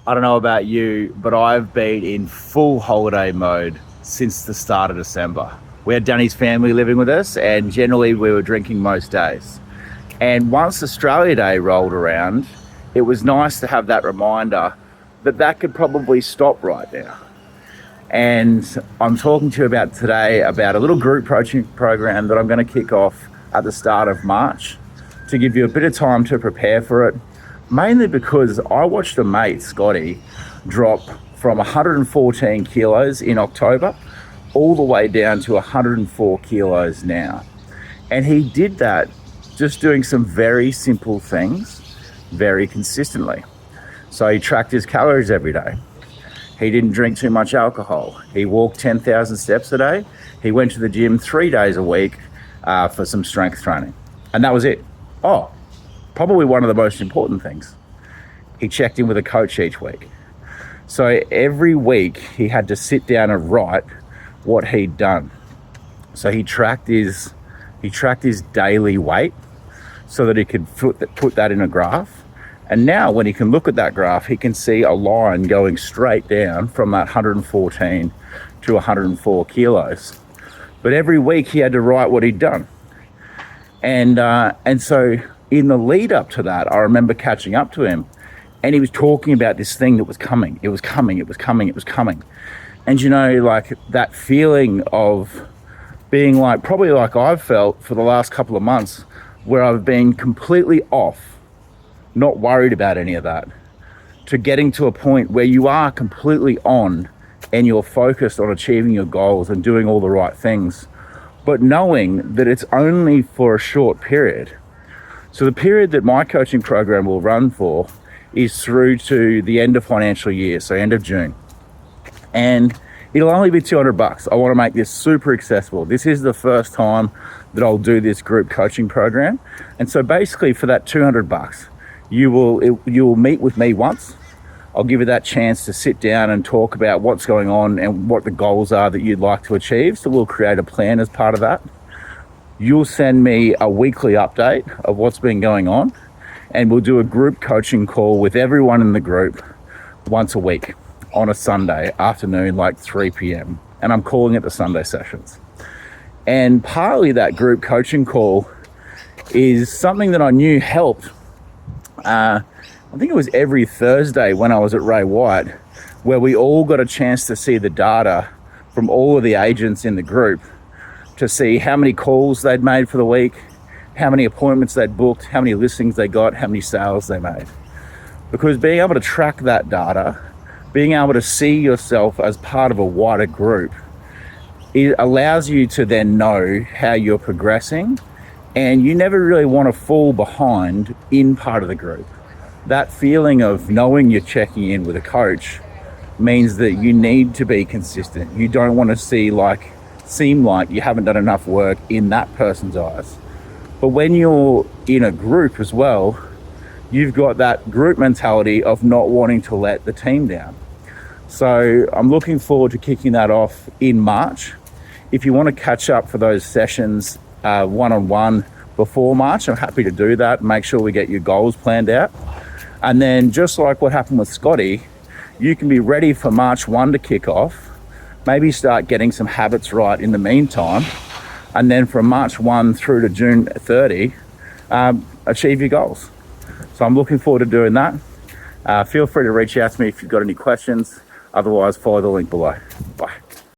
I don't know about you, but I've been in full holiday mode since the start of December. We had Danny's family living with us, and generally we were drinking most days. And once Australia Day rolled around, it was nice to have that reminder that that could probably stop right now. And I'm talking to you about today about a little group coaching program that I'm going to kick off at the start of March to give you a bit of time to prepare for it. Mainly because I watched a mate, Scotty, drop from 114 kilos in October all the way down to 104 kilos now. And he did that just doing some very simple things very consistently. So he tracked his calories every day. He didn't drink too much alcohol. He walked 10,000 steps a day. He went to the gym 3 days a week for some strength training. And that was it. Oh, probably one of the most important things. He checked in with a coach each week. So every week he had to sit down and write what he'd done. So he tracked his daily weight so that he could put that in a graph. And now when he can look at that graph, he can see a line going straight down from that 114 to 104 kilos. But every week he had to write what he'd done. And so in the lead up to that, I remember catching up to him, and he was talking about this thing that was coming. It was coming, it was coming, it was coming. And you know, like that feeling of being like, probably like I've felt for the last couple of months, where I've been completely off, not worried about any of that, to getting to a point where you are completely on and you're focused on achieving your goals and doing all the right things, but knowing that it's only for a short period. So the period that my coaching program will run for is through to the end of financial year, so end of June. And it'll only be $200. I want to make this super accessible. This is the first time that I'll do this group coaching program. And so basically for that $200, you will meet with me once. I'll give you that chance to sit down and talk about what's going on and what the goals are that you'd like to achieve. So we'll create a plan as part of that. You'll send me a weekly update of what's been going on, and we'll do a group coaching call with everyone in the group once a week on a Sunday afternoon, like 3 p.m. And I'm calling it the Sunday sessions. And partly that group coaching call is something that I knew helped. I think it was every Thursday when I was at Ray White, where we all got a chance to see the data from all of the agents in the group to see how many calls they'd made for the week, how many appointments they'd booked, how many listings they got, how many sales they made. Because being able to track that data, being able to see yourself as part of a wider group, it allows you to then know how you're progressing, and you never really want to fall behind in part of the group. That feeling of knowing you're checking in with a coach means that you need to be consistent. You don't want to seem like you haven't done enough work in that person's eyes. But when you're in a group as well, you've got that group mentality of not wanting to let the team down. So I'm looking forward to kicking that off in March. If you want to catch up for those sessions one-on-one before March, I'm happy to do that. Make sure we get your goals planned out. And then just like what happened with Scotty, you can be ready for March 1 to kick off. Maybe start getting some habits right in the meantime. And then from March 1 through to June 30, achieve your goals. So I'm looking forward to doing that. Feel free to reach out to me if you've got any questions. Otherwise, follow the link below.